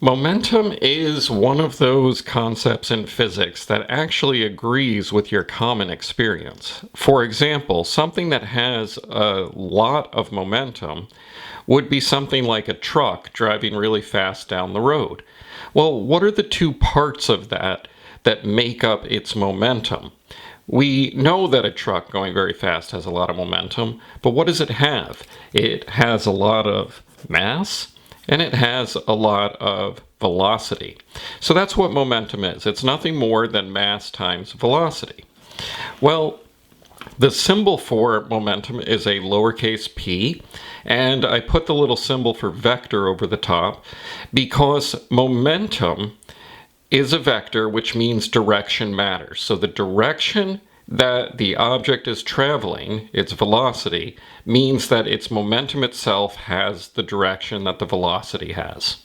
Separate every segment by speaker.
Speaker 1: Momentum is one of those concepts in physics that actually agrees with your common experience. For example, something that has a lot of momentum would be something like a truck driving really fast down the road. Well, what are the two parts of that make up its momentum? We know that a truck going very fast has a lot of momentum, but what does it have? It has a lot of mass and it has a lot of velocity. So that's what momentum is. It's nothing more than mass times velocity. Well, the symbol for momentum is a lowercase p, and I put the little symbol for vector over the top because momentum is a vector, which means direction matters. So the direction that the object is traveling, its velocity, means that its momentum itself has the direction that the velocity has.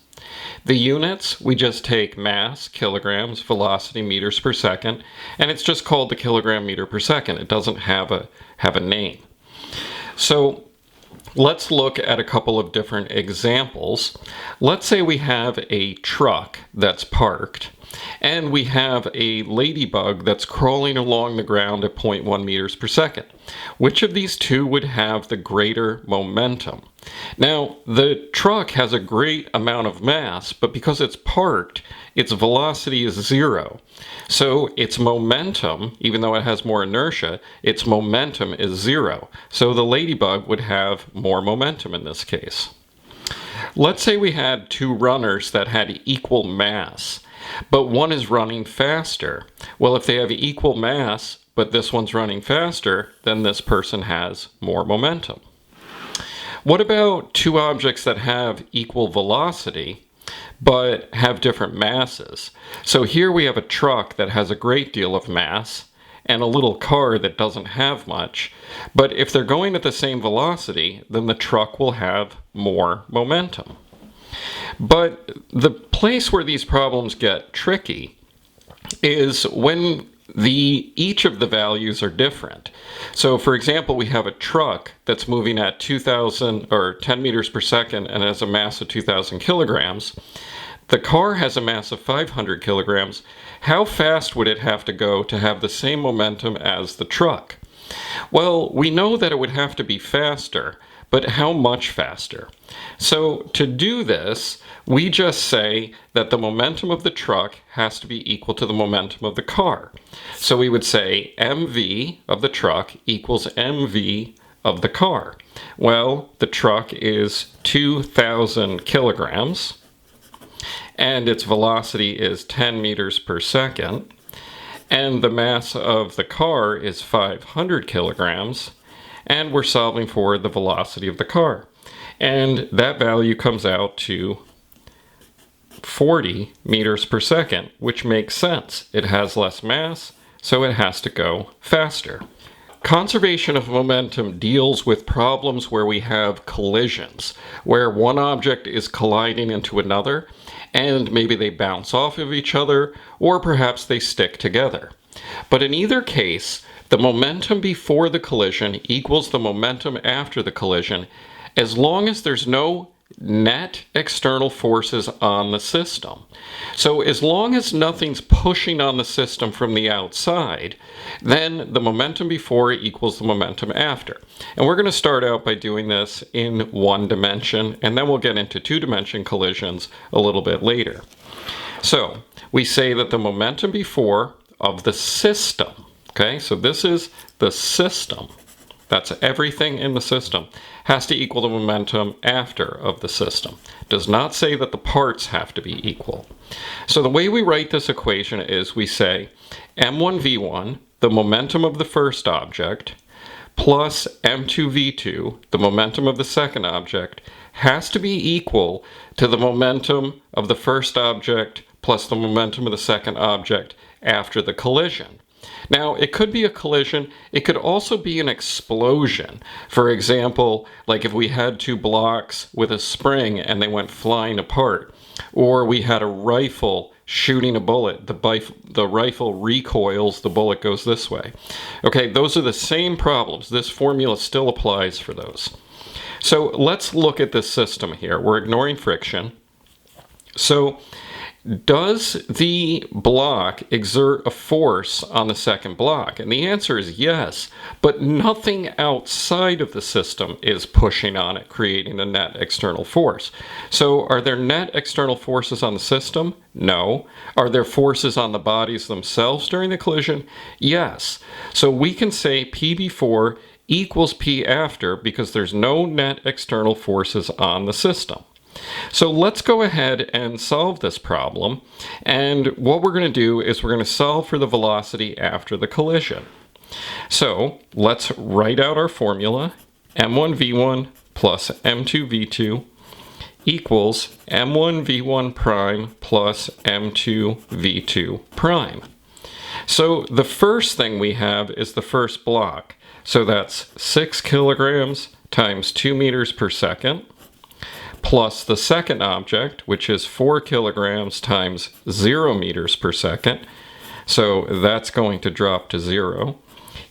Speaker 1: The units, we just take mass, kilograms, velocity, meters per second, and it's just called the kilogram meter per second. It doesn't have a name. So let's look at a couple of different examples. Let's say we have a truck that's parked, and we have a ladybug that's crawling along the ground at 0.1 meters per second. Which of these two would have the greater momentum? Now, the truck has a great amount of mass, but because it's parked, its velocity is zero. So its momentum, even though it has more inertia, its momentum is zero. So the ladybug would have more momentum in this case. Let's say we had two runners that had equal mass, but one is running faster. Well, if they have equal mass, but this one's running faster, then this person has more momentum. What about two objects that have equal velocity, but have different masses? So here we have a truck that has a great deal of mass and a little car that doesn't have much. But if they're going at the same velocity, then the truck will have more momentum. But the place where these problems get tricky is when each of the values are different. So for example, we have a truck that's moving at 2,000 or 10 meters per second and has a mass of 2,000 kilograms. The car has a mass of 500 kilograms. How fast would it have to go to have the same momentum as the truck? Well, we know that it would have to be faster, but how much faster? So to do this, we just say that the momentum of the truck has to be equal to the momentum of the car. So we would say mv of the truck equals mv of the car. Well, the truck is 2,000 kilograms, and its velocity is 10 meters per second, and the mass of the car is 500 kilograms, and we're solving for the velocity of the car. And that value comes out to 40 meters per second, which makes sense. It has less mass, so it has to go faster. Conservation of momentum deals with problems where we have collisions, where one object is colliding into another, and maybe they bounce off of each other, or perhaps they stick together. But in either case, the momentum before the collision equals the momentum after the collision, as long as there's no net external forces on the system. So as long as nothing's pushing on the system from the outside, then the momentum before equals the momentum after. And we're going to start out by doing this in one dimension, and then we'll get into two-dimension collisions a little bit later. So we say that the momentum before of the system, okay, so this is the system, that's everything in the system, has to equal the momentum after of the system. Does not say that the parts have to be equal. So the way we write this equation is we say m1v1, the momentum of the first object, plus m2v2, the momentum of the second object, has to be equal to the momentum of the first object plus the momentum of the second object after the collision. Now, it could be a collision. It could also be an explosion. For example, like if we had two blocks with a spring and they went flying apart, or we had a rifle shooting a bullet. The rifle recoils, the bullet goes this way. Okay, those are the same problems. This formula still applies for those. So let's look at this system here. We're ignoring friction. So does the block exert a force on the second block? And the answer is yes, but nothing outside of the system is pushing on it, creating a net external force. So are there net external forces on the system? No. Are there forces on the bodies themselves during the collision? Yes. So we can say P before equals P after because there's no net external forces on the system. So let's go ahead and solve this problem. And what we're going to do is we're going to solve for the velocity after the collision. So let's write out our formula. m1v1 plus m2v2 equals m1v1 prime plus m2v2 prime. So the first thing we have is the first block. So that's 6 kilograms times 2 meters per second. Plus the second object, which is 4 kilograms times 0 meters per second, so that's going to drop to 0,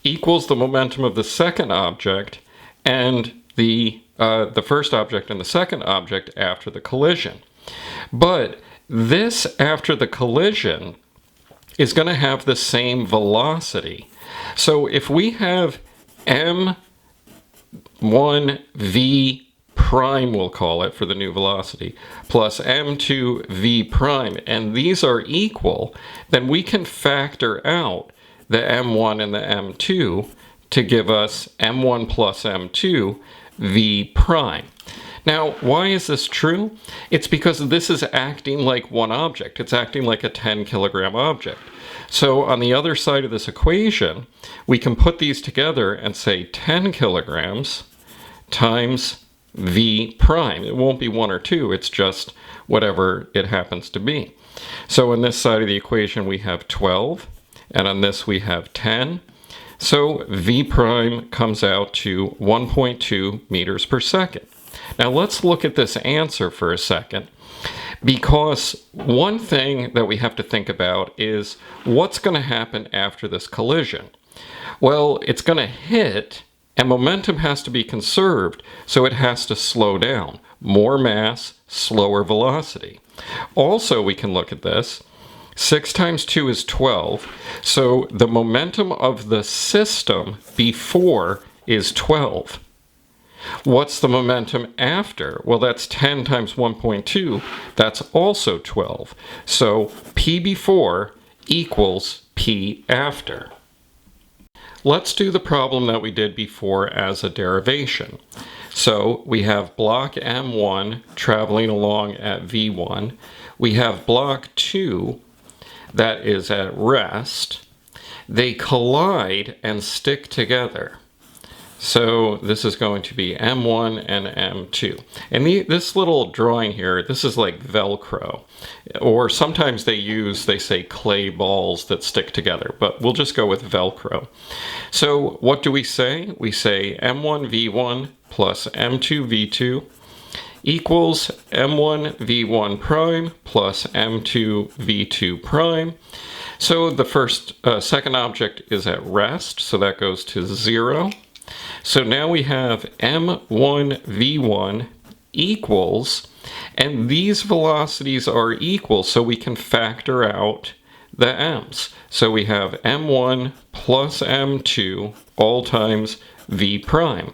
Speaker 1: equals the momentum of the second object and the first object and the second object after the collision. But this after the collision is going to have the same velocity. So if we have m1v prime, we'll call it for the new velocity, plus m2v prime, and these are equal, then we can factor out the m1 and the m2 to give us m1 plus m2 v prime. Now, why is this true? It's because this is acting like one object. It's acting like a 10 kilogram object. So on the other side of this equation, we can put these together and say 10 kilograms times v prime. It won't be 1 or 2, it's just whatever it happens to be. So on this side of the equation we have 12, and on this we have 10. So v prime comes out to 1.2 meters per second. Now let's look at this answer for a second, because one thing that we have to think about is what's going to happen after this collision. Well, it's going to hit, and momentum has to be conserved, so it has to slow down. More mass, slower velocity. Also, we can look at this. 6 times 2 is 12, so the momentum of the system before is 12. What's the momentum after? Well, that's 10 times 1.2. That's also 12. So P before equals P after. Let's do the problem that we did before as a derivation. So we have block M1 traveling along at V1. We have block 2 that is at rest. They collide and stick together. So this is going to be M1 and M2. And this little drawing here, this is like Velcro. Or sometimes they say clay balls that stick together, but we'll just go with Velcro. So what do we say? We say M1V1 plus M2V2 equals M1V1 prime plus M2V2 prime. So the second object is at rest, so that goes to 0. So now we have m1v1 equals, and these velocities are equal, so we can factor out the m's. So we have m1 plus m2 all times v prime.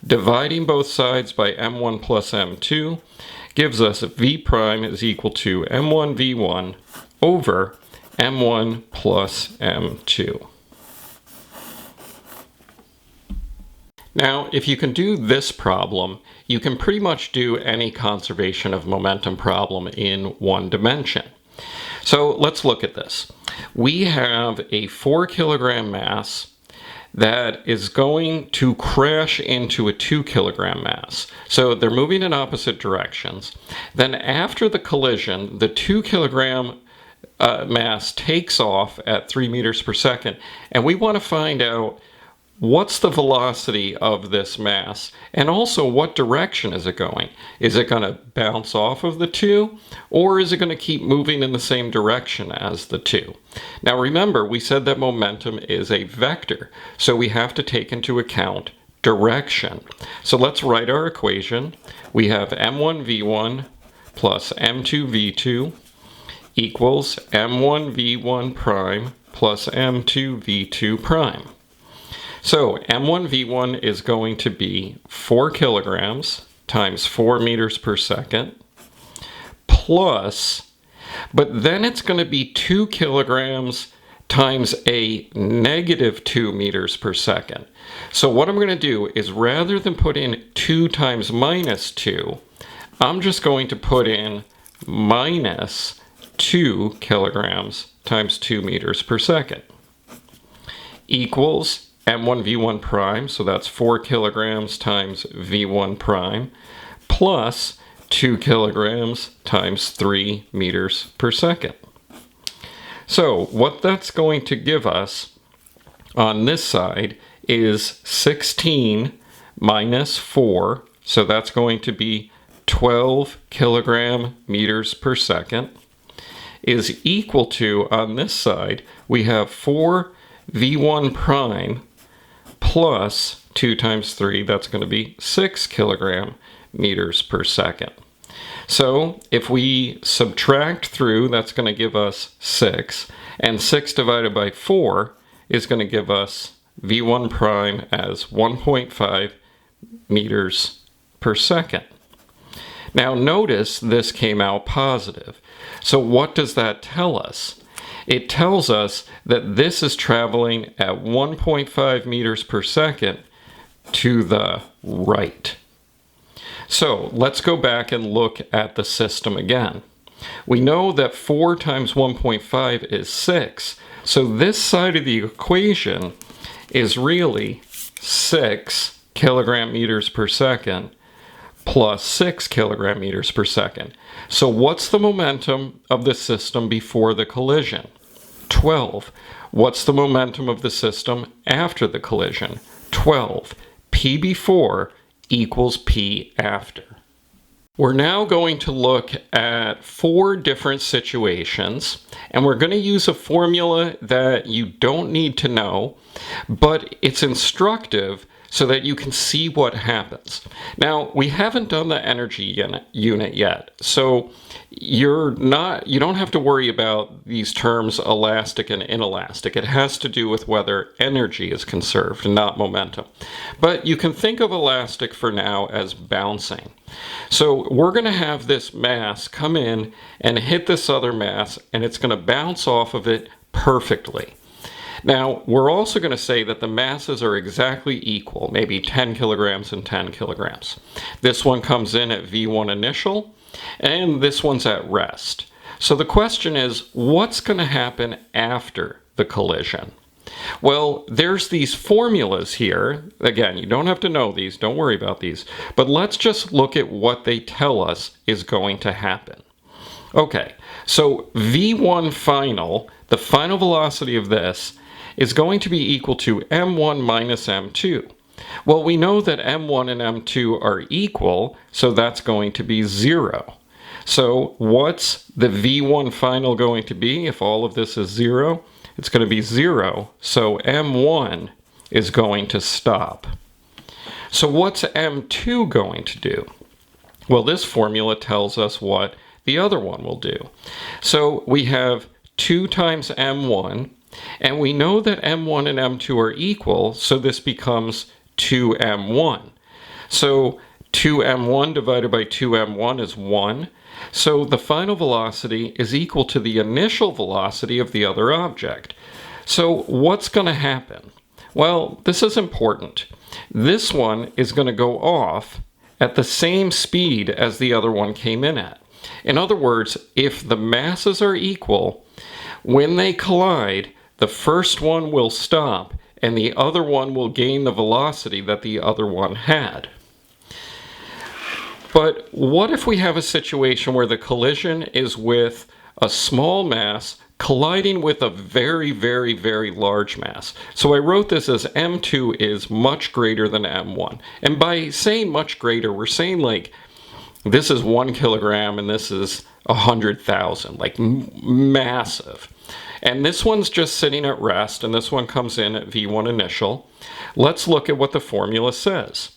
Speaker 1: Dividing both sides by m1 plus m2 gives us v prime is equal to m1v1 over m1 plus m2. Now, if you can do this problem, you can pretty much do any conservation of momentum problem in one dimension. So let's look at this. We have a 4 kilogram mass that is going to crash into a 2 kilogram mass. So they're moving in opposite directions. Then after the collision, the 2 kilogram mass takes off at 3 meters per second, and we want to find out what's the velocity of this mass, and also what direction is it going? Is it going to bounce off of the 2, or is it going to keep moving in the same direction as the 2? Now remember, we said that momentum is a vector, so we have to take into account direction. So let's write our equation. We have m1v1 plus m2v2 equals m1v1 prime plus m2v2 prime. So m1v1 is going to be 4 kilograms times 4 meters per second plus, but then it's going to be 2 kilograms times a negative 2 meters per second. So what I'm going to do is, rather than put in 2 times minus 2, I'm just going to put in minus 2 kilograms times 2 meters per second equals m1 v1 prime, so that's 4 kilograms times v1 prime, plus 2 kilograms times 3 meters per second. So what that's going to give us on this side is 16 minus 4, so that's going to be 12 kilogram meters per second, is equal to, on this side, we have 4 v1 prime plus 2 times 3, that's going to be 6 kilogram meters per second. So if we subtract through, that's going to give us 6, and 6 divided by 4 is going to give us v1 prime as 1.5 meters per second. Now notice this came out positive. So what does that tell us? It tells us that this is traveling at 1.5 meters per second to the right. So let's go back and look at the system again. We know that 4 times 1.5 is 6. So this side of the equation is really 6 kilogram meters per second plus 6 kilogram meters per second. So what's the momentum of the system before the collision? 12. What's the momentum of the system after the collision? 12. P before equals P after. We're now going to look at 4 different situations, and we're going to use a formula that you don't need to know, but it's instructive so that you can see what happens. Now, we haven't done the energy unit yet, so you don't have to worry about these terms elastic and inelastic. It has to do with whether energy is conserved, not momentum. But you can think of elastic for now as bouncing. So we're going to have this mass come in and hit this other mass, and it's going to bounce off of it perfectly. Now, we're also going to say that the masses are exactly equal, maybe 10 kilograms and 10 kilograms. This one comes in at V1 initial, and this one's at rest. So the question is, what's going to happen after the collision? Well, there's these formulas here. Again, you don't have to know these, don't worry about these, but let's just look at what they tell us is going to happen. Okay, so V1 final, the final velocity of this, is going to be equal to m1 minus m2. Well, we know that m1 and m2 are equal, so that's going to be 0. So what's the v1 final going to be if all of this is 0? It's going to be 0, so m1 is going to stop. So what's m2 going to do? Well, this formula tells us what the other one will do. So we have 2 times m1, and we know that m1 and m2 are equal, so this becomes 2m1. So 2m1 divided by 2m1 is 1. So the final velocity is equal to the initial velocity of the other object. So what's going to happen? Well, this is important. This one is going to go off at the same speed as the other one came in at. In other words, if the masses are equal, when they collide, the first one will stop and the other one will gain the velocity that the other one had. But what if we have a situation where the collision is with a small mass colliding with a very, very, very large mass? So I wrote this as m2 is much greater than m1. And by saying much greater, we're saying like this is 1 kilogram and this is 100,000, like massive. And this one's just sitting at rest, and this one comes in at V1 initial. Let's look at what the formula says.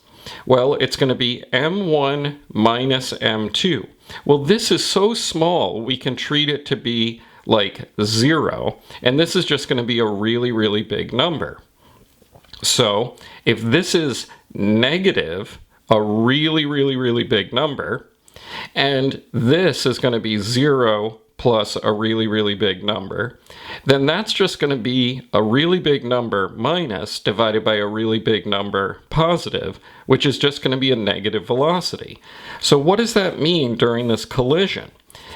Speaker 1: Well, it's going to be m1 minus m2. Well, this is so small, we can treat it to be like 0, and this is just going to be a really, really big number. So if this is negative, a really, really, really big number, and this is going to be 0 plus a really, really big number, then that's just going to be a really big number minus divided by a really big number positive, which is just going to be a negative velocity. So what does that mean during this collision?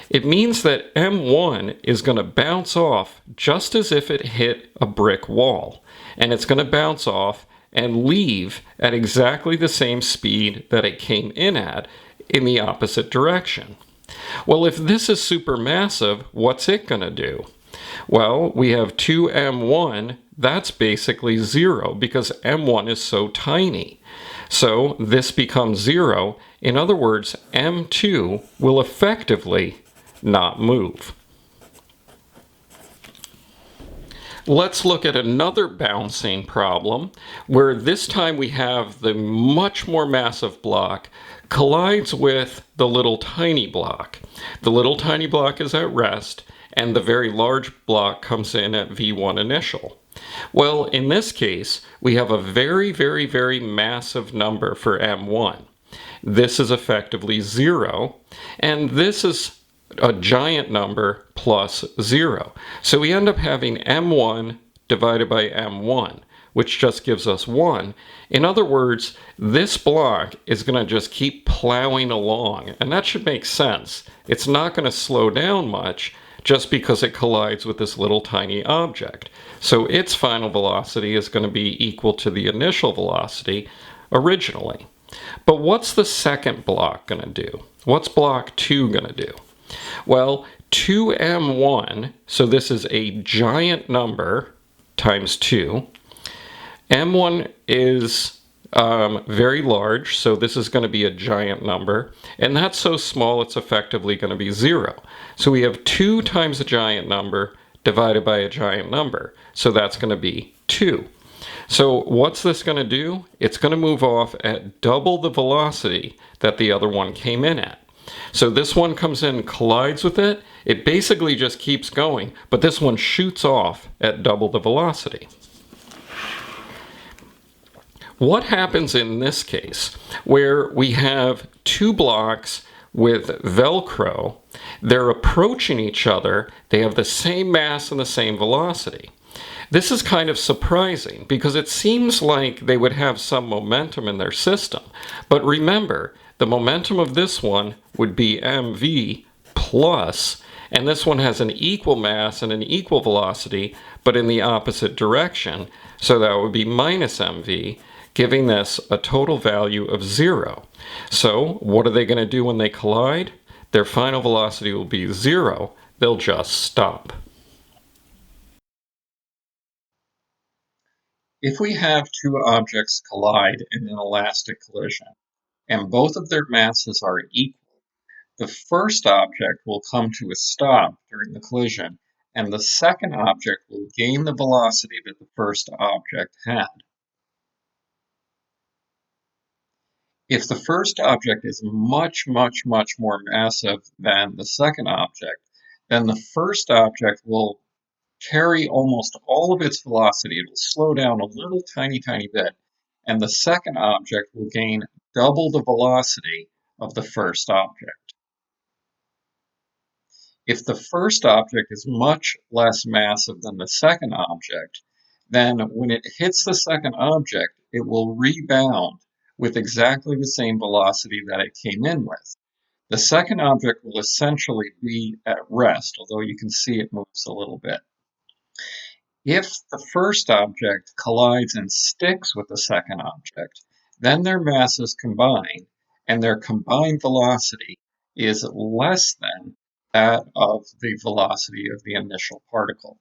Speaker 1: It means that m1 is going to bounce off just as if it hit a brick wall, and it's going to bounce off and leave at exactly the same speed that it came in at in the opposite direction. Well, if this is supermassive, what's it going to do? Well, we have 2m1, that's basically 0 because m1 is so tiny. So this becomes 0. In other words, m2 will effectively not move. Let's look at another bouncing problem where this time we have the much more massive block collides with the little tiny block. The little tiny block is at rest and the very large block comes in at V1 initial. Well, in this case, we have a very, very, very massive number for M1. This is effectively 0, and this is a giant number plus 0. So we end up having m1 divided by m1, which just gives us 1. In other words, this block is going to just keep plowing along, and that should make sense. It's not going to slow down much just because it collides with this little tiny object. So its final velocity is going to be equal to the initial velocity originally. But what's the second block going to do? What's block 2 going to do? Well, 2m1, so this is a giant number times 2. m1 is very large, so this is going to be a giant number. And that's so small, it's effectively going to be 0. So we have 2 times a giant number divided by a giant number. So that's going to be 2. So what's this going to do? It's going to move off at double the velocity that the other one came in at. So this one comes in, collides with it. It basically just keeps going, but this one shoots off at double the velocity. What happens in this case, where we have 2 blocks with Velcro, they're approaching each other, they have the same mass and the same velocity. This is kind of surprising because it seems like they would have some momentum in their system. But remember, the momentum of this one would be mv plus, and this one has an equal mass and an equal velocity, but in the opposite direction. So that would be minus mv, giving this a total value of 0. So what are they going to do when they collide? Their final velocity will be 0. They'll just stop. If we have 2 objects collide in an elastic collision, and both of their masses are equal, the first object will come to a stop during the collision, and the second object will gain the velocity that the first object had. If the first object is much, much, much more massive than the second object, then the first object will carry almost all of its velocity. It will slow down a little tiny, tiny bit, and the second object will gain double the velocity of the first object. If the first object is much less massive than the second object, then when it hits the second object, it will rebound with exactly the same velocity that it came in with. The second object will essentially be at rest, although you can see it moves a little bit. If the first object collides and sticks with the second object, then their masses combine, and their combined velocity is less than that of the velocity of the initial particle.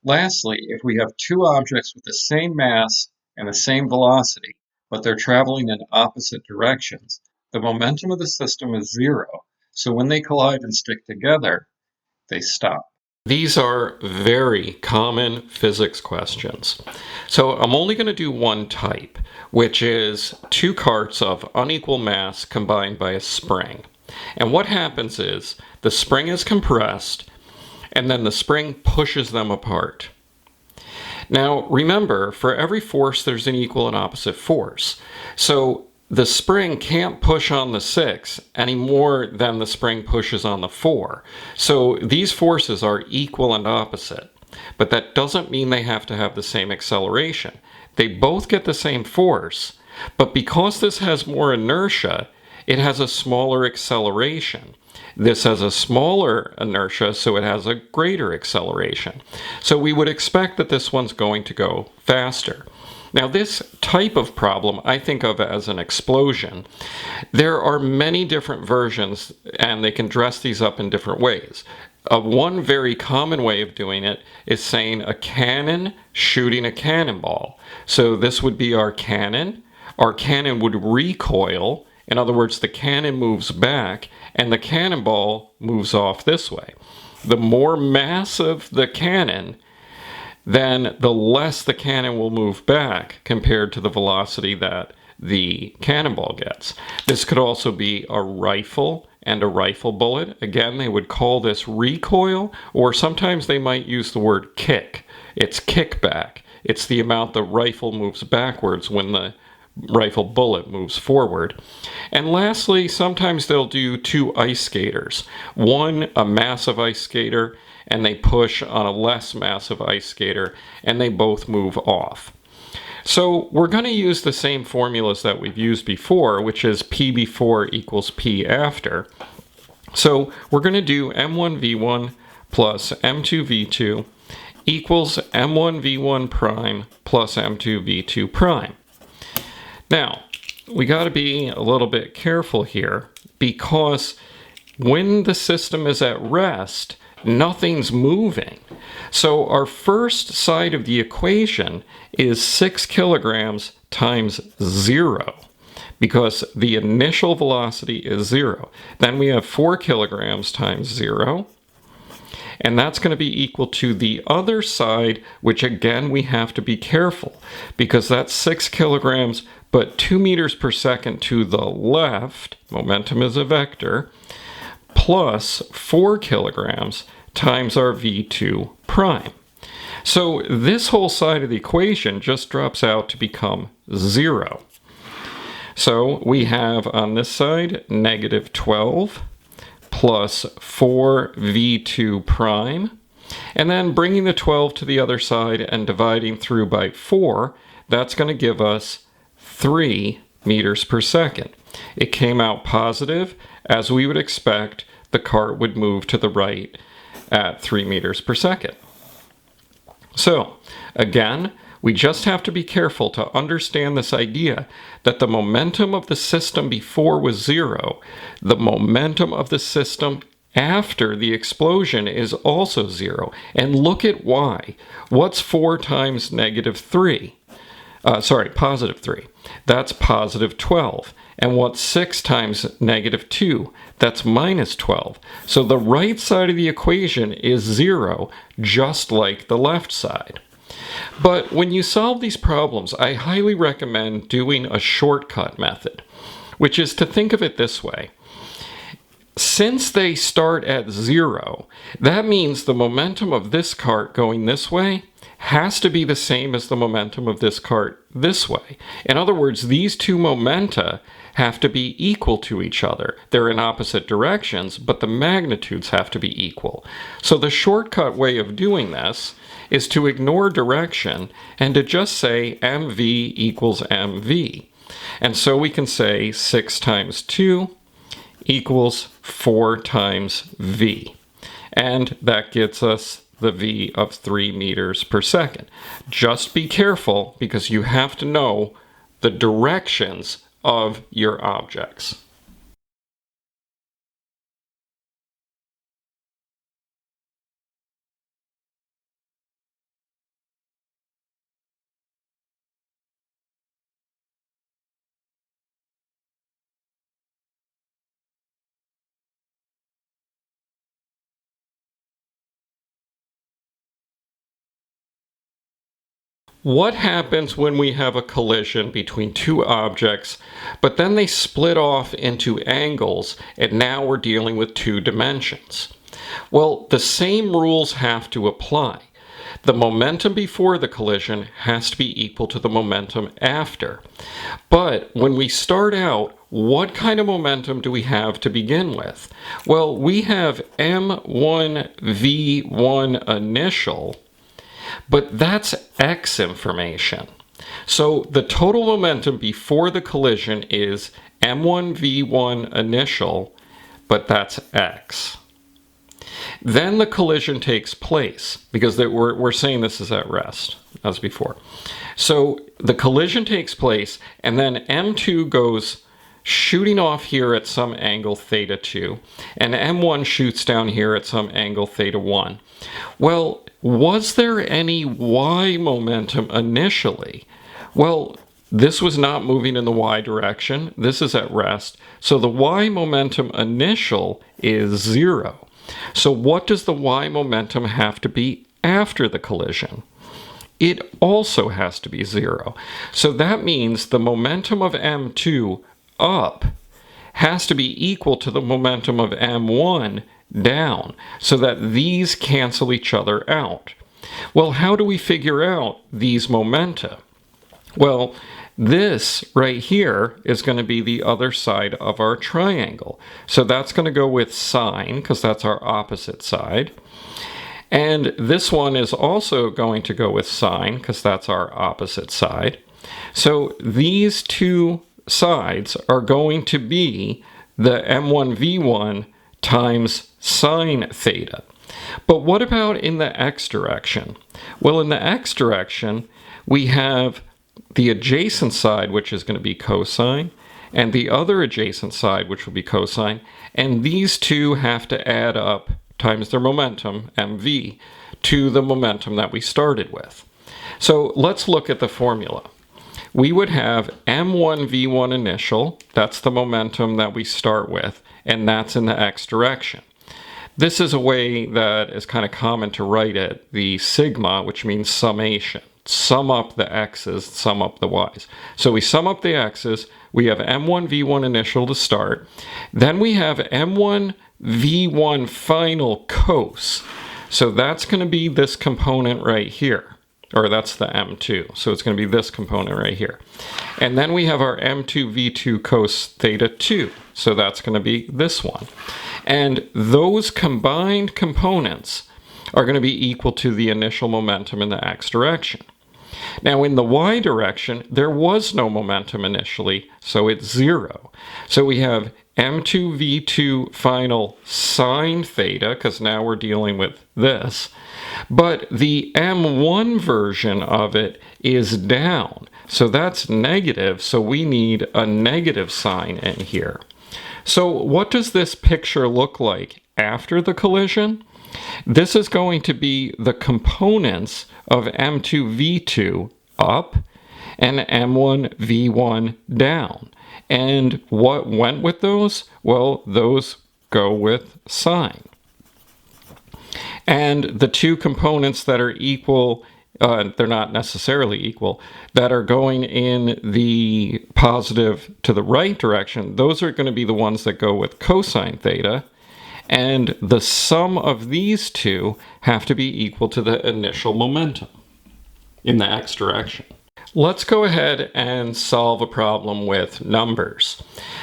Speaker 1: Lastly, if we have 2 objects with the same mass and the same velocity, but they're traveling in opposite directions, the momentum of the system is 0, so when they collide and stick together, they stop. These are very common physics questions. So I'm only going to do one type, which is two carts of unequal mass combined by a spring. And what happens is the spring is compressed and then the spring pushes them apart. Now remember, for every force there's an equal and opposite force. So the spring can't push on the 6 any more than the spring pushes on the 4. So these forces are equal and opposite. But that doesn't mean they have to have the same acceleration. They both get the same force, but because this has more inertia, it has a smaller acceleration. This has a smaller inertia, so it has a greater acceleration. So we would expect that this one's going to go faster. Now, this type of problem I think of as an explosion. There are many different versions, and they can dress these up in different ways. One very common way of doing it is saying a cannon shooting a cannonball. So this would be our cannon. Our cannon would recoil. In other words, the cannon moves back, and the cannonball moves off this way. The more massive the cannon, then the less the cannon will move back compared to the velocity that the cannonball gets. This could also be a rifle and a rifle bullet. Again, they would call this recoil, or sometimes they might use the word kick. It's kickback. It's the amount the rifle moves backwards when the rifle bullet moves forward. And lastly, sometimes they'll do two ice skaters. One, a massive ice skater, and they push on a less massive ice skater, and they both move off. So we're going to use the same formulas that we've used before, which is P before equals P after. So we're going to do m1v1 plus m2v2 equals m1v1 prime plus m2v2 prime. Now, we got to be a little bit careful here, because when the system is at rest, nothing's moving. So our first side of the equation is 6 kilograms times 0, because the initial velocity is 0. Then we have 4 kilograms times 0, and that's going to be equal to the other side, which again we have to be careful, because that's 6 kilograms, but 2 meters per second to the left, momentum is a vector, plus 4 kilograms times our v2 prime. So this whole side of the equation just drops out to become 0. So we have on this side negative 12 plus 4v2 prime, and then bringing the 12 to the other side and dividing through by 4, that's going to give us 3 meters per second. It came out positive. As we would expect, the cart would move to the right at 3 meters per second. So again, we just have to be careful to understand this idea that the momentum of the system before was 0. The momentum of the system after the explosion is also 0. And look at why. What's 4 times negative 3? Positive 3. That's positive 12. And what's 6 times negative 2? That's minus 12. So the right side of the equation is 0, just like the left side. But when you solve these problems, I highly recommend doing a shortcut method, which is to think of it this way. Since they start at 0, that means the momentum of this cart going this way has to be the same as the momentum of this cart this way. In other words, these two momenta have to be equal to each other. They're in opposite directions, but the magnitudes have to be equal. So the shortcut way of doing this is to ignore direction and to just say mv equals mv. And so we can say 6 times 2 equals 4 times v. And that gets us the v of 3 meters per second. Just be careful, because you have to know the directions of your objects. What happens when we have a collision between two objects, but then they split off into angles, and now we're dealing with two dimensions? Well, the same rules have to apply. The momentum before the collision has to be equal to the momentum after. But when we start out, what kind of momentum do we have to begin with? Well, we have m1v1 initial, but that's x information. So the total momentum before the collision is m1v1 initial, but that's x. Then the collision takes place, because we're saying this is at rest, as before. So the collision takes place, and then m2 goes shooting off here at some angle theta 2, and m1 shoots down here at some angle theta 1. Well, was there any y momentum initially? Well, this was not moving in the y direction. This is at rest. So the y momentum initial is 0. So what does the y momentum have to be after the collision? It also has to be 0. So that means the momentum of m2 up has to be equal to the momentum of m1 down, so that these cancel each other out. Well, how do we figure out these momenta? Well, this right here is going to be the other side of our triangle. So that's going to go with sine, because that's our opposite side. And this one is also going to go with sine, because that's our opposite side. So these two sides are going to be the m1v1 times sine theta. But what about in the x direction? Well, in the x direction, we have the adjacent side, which is going to be cosine, and the other adjacent side, which will be cosine, and these two have to add up times their momentum, mv, to the momentum that we started with. So let's look at the formula. We would have m1v1 initial, that's the momentum that we start with, and that's in the x direction. This is a way that is kind of common to write it, the sigma, which means summation. Sum up the x's, sum up the y's. So we sum up the x's, we have m1 v1 initial to start, then we have m1 v1 final cos. So that's going to be this component right here, or that's the m2. So it's going to be this component right here. And then we have our m2 v2 cos theta 2. So that's going to be this one. And those combined components are going to be equal to the initial momentum in the x direction. Now in the y direction, there was no momentum initially, so it's 0. So we have m2 v2 final sine theta, because now we're dealing with this. But the m1 version of it is down. So that's negative, so we need a negative sign in here. So what does this picture look like after the collision? This is going to be the components of m2 v2 up and m1 v1 down. And what went with those? Well, those go with sine. And the two components that are equal, they're not necessarily equal, that are going in the positive to the right direction, those are going to be the ones that go with cosine theta. And the sum of these two have to be equal to the initial momentum in the x direction. Let's go ahead and solve a problem with numbers.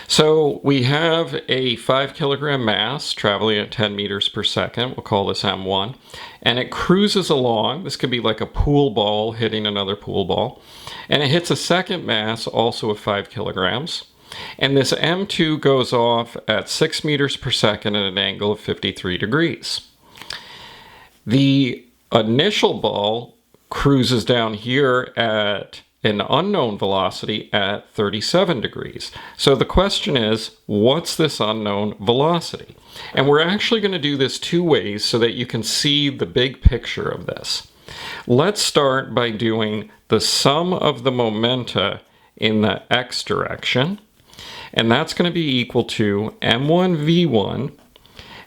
Speaker 1: So we have a 5 kilogram mass traveling at 10 meters per second. We'll call this m1. And it cruises along. This could be like a pool ball hitting another pool ball. And it hits a second mass, also of 5 kilograms. And this m2 goes off at 6 meters per second at an angle of 53 degrees. The initial ball cruises down here at an unknown velocity at 37 degrees. So the question is, what's this unknown velocity? And we're actually going to do this two ways so that you can see the big picture of this. Let's start by doing the sum of the momenta in the x direction. And that's going to be equal to m1 v1.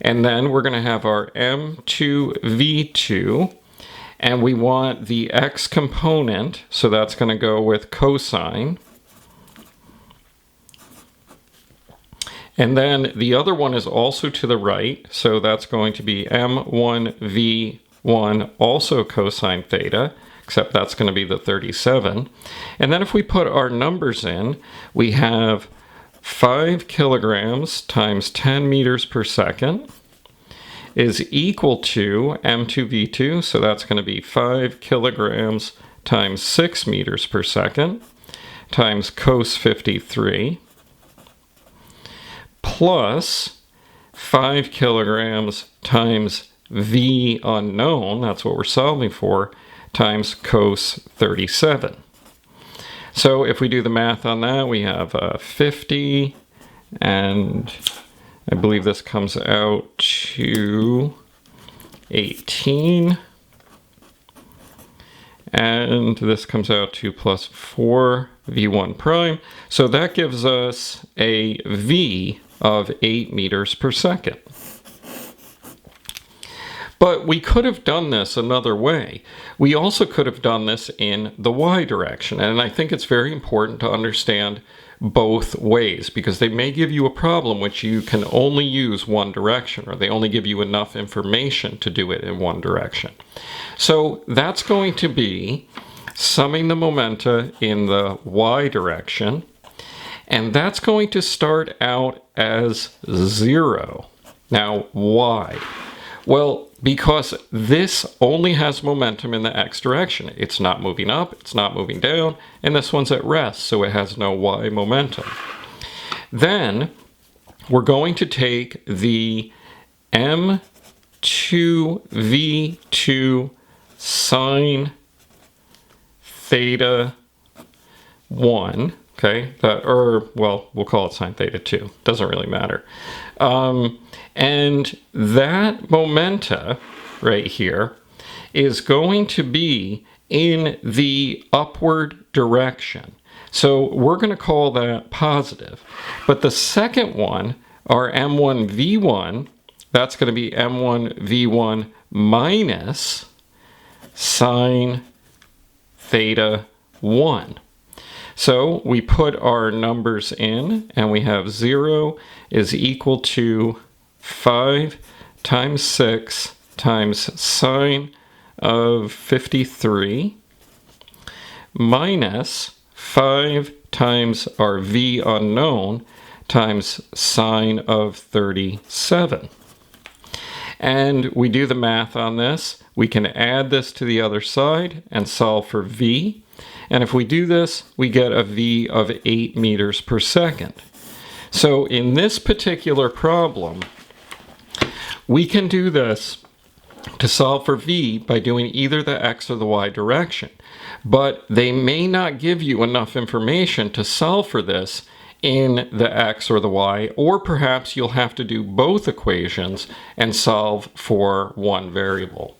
Speaker 1: And then we're going to have our m2 v2. And we want the x component, so that's going to go with cosine. And then the other one is also to the right, so that's going to be m1v1, also cosine theta, except that's going to be the 37. And then if we put our numbers in, we have 5 kilograms times 10 meters per second is equal to m2v2, so that's going to be 5 kilograms times 6 meters per second times cos 53 plus 5 kilograms times v unknown, that's what we're solving for, times cos 37. So if we do the math on that, we have 50, and I believe this comes out to 18. And this comes out to plus 4 v1 prime. So that gives us a v of 8 meters per second. But we could have done this another way. We also could have done this in the y direction. And I think it's very important to understand both ways, because they may give you a problem which you can only use one direction, or they only give you enough information to do it in one direction. So that's going to be summing the momenta in the y direction, and that's going to start out as 0. Now, why? Well, because this only has momentum in the x direction. It's not moving up, it's not moving down, and this one's at rest, so it has no y momentum. Then we're going to take the m2v2 sine theta 1, okay, we'll call it sine theta 2, doesn't really matter. And that momenta right here is going to be in the upward direction. So we're going to call that positive. But the second one, our m1v1, that's going to be m1v1 minus sine theta 1. So we put our numbers in, and we have 0 is equal to 5 times 6 times sine of 53 minus 5 times our v unknown times sine of 37. And we do the math on this. We can add this to the other side and solve for v. And if we do this, we get a v of 8 meters per second. So in this particular problem, we can do this to solve for v by doing either the x or the y direction. But they may not give you enough information to solve for this in the x or the y, or perhaps you'll have to do both equations and solve for one variable.